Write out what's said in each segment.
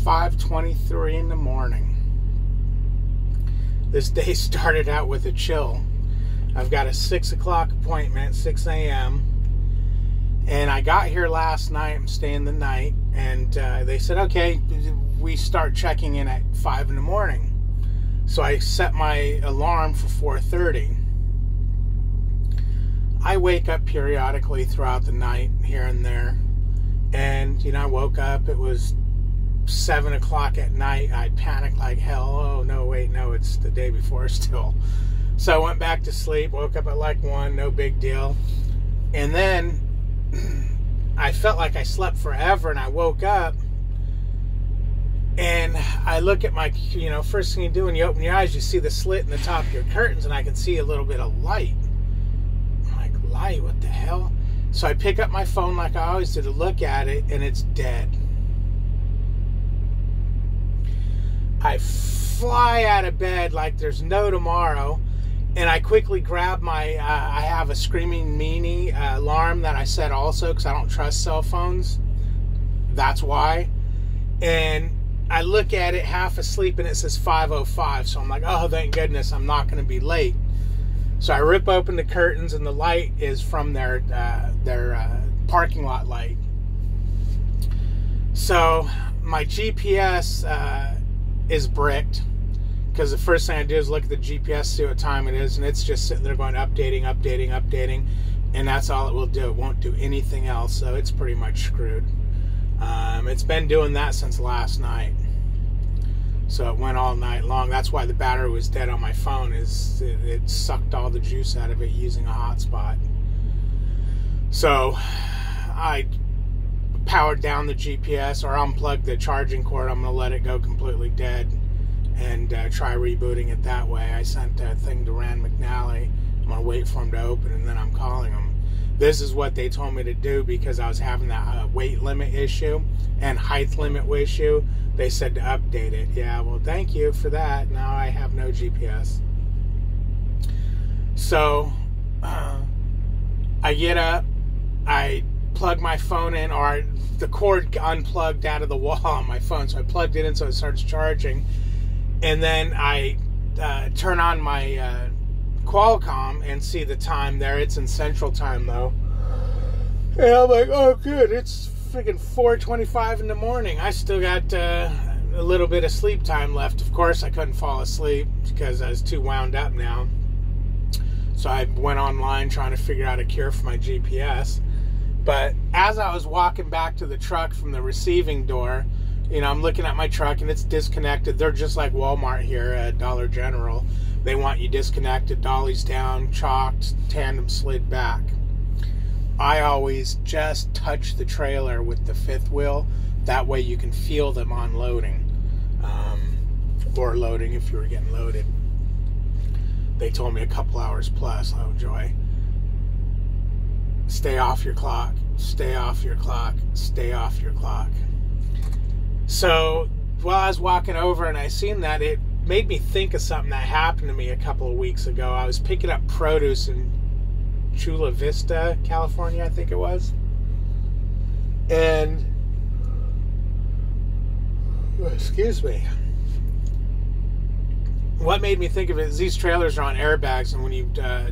5:23 in the morning. This day started out with a chill. I've got a 6 o'clock appointment, 6 a.m. And I got here last night. I'm staying the night. And they said, okay, we start checking in at 5 in the morning. So I set my alarm for 4:30. I wake up periodically throughout the night, here and there. And, I woke up. It was 7 o'clock at night. I panicked like hell. Oh, no, wait, no, it's the day before still. So I went back to sleep, woke up at like 1, no big deal. And then I felt like I slept forever, and I woke up, and I look at my, first thing you do when you open your eyes, you see the slit in the top of your curtains, and I can see a little bit of light. I'm like, light? What the hell? So I pick up my phone like I always do to look at it, and it's dead. I fly out of bed like there's no tomorrow, and I quickly grab my, I have a Screaming Meanie alarm that I set also because I don't trust cell phones. That's why. And I look at it half asleep, and it says 5:05. So I'm like, oh, thank goodness, I'm not going to be late. So I rip open the curtains, and the light is from their parking lot light. So my GPS is bricked, because the first thing I do is look at the GPS, see what time it is, and it's just sitting there going updating, and that's all it will do. It won't do anything else, so it's pretty much screwed. It's been doing that since last night. So it went all night long. That's why the battery was dead on my phone, is it sucked all the juice out of it using a hotspot. So I powered down the GPS, or unplugged the charging cord. I'm going to let it go completely dead and try rebooting it that way. I sent a thing to Rand McNally. I'm going to wait for him to open, and then I'm calling him. This is what they told me to do because I was having that weight limit issue and height limit issue. They said to update it. Yeah, well, thank you for that. Now I have no GPS. So I get up, I plug my phone in, or the cord unplugged out of the wall on my phone, so I plugged it in so it starts charging, and then I turn on my Qualcomm and see the time there. It's in Central Time though, and I'm like, oh good, it's freaking 4:25 in the morning. I still got a little bit of sleep time left. Of course I couldn't fall asleep because I was too wound up now, so I went online trying to figure out a cure for my GPS. But as I was walking back to the truck from the receiving door, I'm looking at my truck and it's disconnected. They're just like Walmart here at Dollar General. They want you disconnected, dollies down, chalked, tandem slid back. I always just touch the trailer with the fifth wheel. That way you can feel them unloading. Or loading if you were getting loaded. They told me a couple hours plus. Oh, joy. Stay off your clock. Stay off your clock. Stay off your clock. So while I was walking over and I seen that, it made me think of something that happened to me a couple of weeks ago. I was picking up produce in Chula Vista, California, I think it was. And, excuse me. What made me think of it is these trailers are on airbags, and when you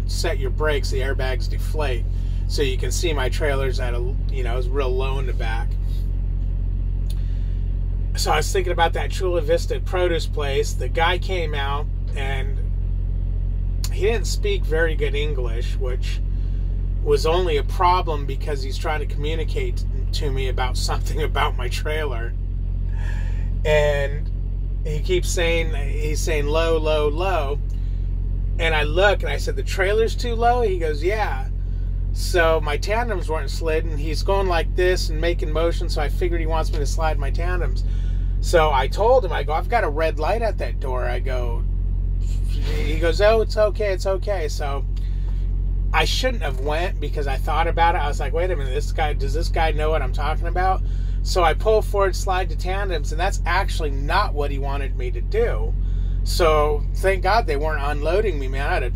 set your brakes, the airbags deflate. So you can see my trailer's at it's real low in the back. So I was thinking about that Chula Vista produce place. The guy came out, and he didn't speak very good English, which was only a problem because he's trying to communicate to me about something about my trailer. And he keeps saying, he's saying low, low, low. And I look and I said, the trailer's too low? He goes, yeah. So my tandems weren't slid, and he's going like this and making motion, so I figured he wants me to slide my tandems. So I told him, I go, I've got a red light at that door. I go, he goes, oh, it's okay, it's okay. So I shouldn't have went because I thought about it. I was like, wait a minute, does this guy know what I'm talking about? So I pull forward, slide to tandems, and that's actually not what he wanted me to do. So thank God they weren't unloading me, man.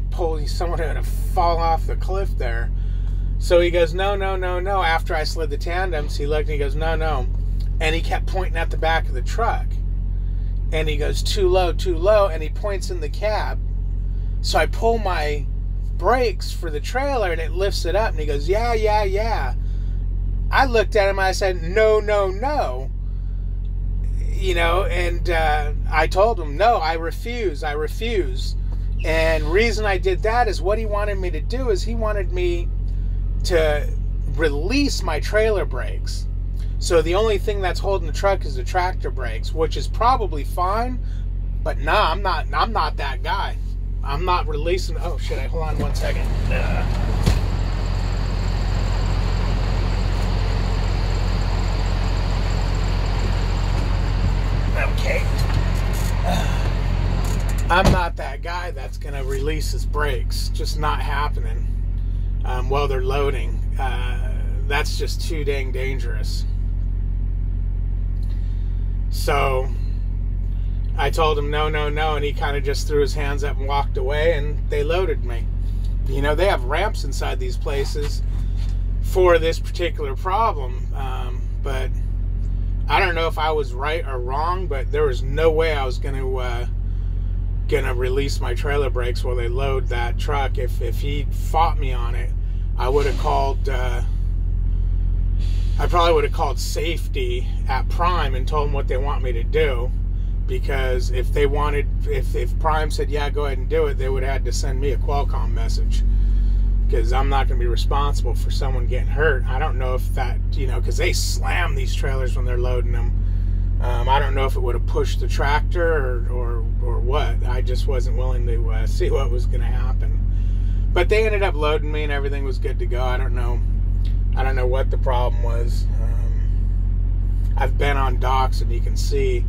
Someone had to fall off the cliff there. So he goes, no. After I slid the tandems, he looked and he goes, no. And he kept pointing at the back of the truck. And he goes, too low, and he points in the cab. So I pull my brakes for the trailer, and it lifts it up, and he goes, yeah. I looked at him, and I said, no. You know, and I told him, no, I refuse. And reason I did that is what he wanted me to do is he wanted me to release my trailer brakes. So the only thing that's holding the truck is the tractor brakes, which is probably fine, but nah, I'm not that guy. I'm not releasing. Oh shit! Hold on 1 second. Okay. I'm not that guy that's gonna release his brakes. Just not happening. While they're loading, that's just too dang dangerous. So I told him no, and he kind of just threw his hands up and walked away, and they loaded me. You know, they have ramps inside these places for this particular problem, but I don't know if I was right or wrong, but there was no way I was gonna release my trailer brakes while they load that truck. If he fought me on it, I would have called. I probably would have called safety at Prime and told them what they want me to do, because if Prime said, yeah, go ahead and do it, they would have had to send me a Qualcomm message, because I'm not going to be responsible for someone getting hurt. I don't know if that, you know, because they slam these trailers when they're loading them. I don't know if it would have pushed the tractor or what. I just wasn't willing to see what was going to happen. But they ended up loading me and everything was good to go. I don't know what the problem was. I've been on docks and you can see,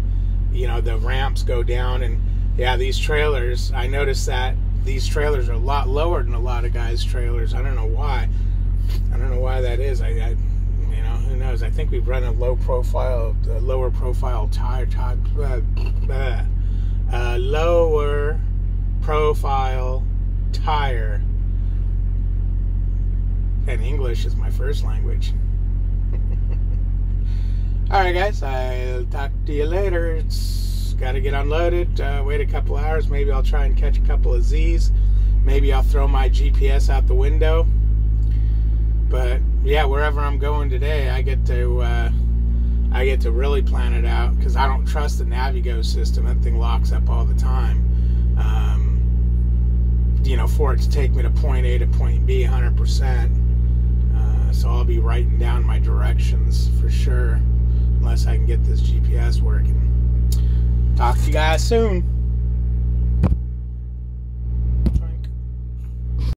you know, the ramps go down, and yeah, these trailers, I noticed that these trailers are a lot lower than a lot of guys' trailers. I don't know why. I don't know why that is. I you know, who knows? I think we've run a lower profile tire. Lower profile tire. And English is my first language. Alright guys, I'll talk to you later. It's got to get unloaded, wait a couple hours, maybe I'll try and catch a couple of Z's, maybe I'll throw my GPS out the window. But yeah, wherever I'm going today, I get to really plan it out, because I don't trust the Navigo system. That thing locks up all the time. You know, for it to take me to point A to point B 100%. So I'll be writing down my directions for sure, unless I can get this GPS working. Talk to you guys soon.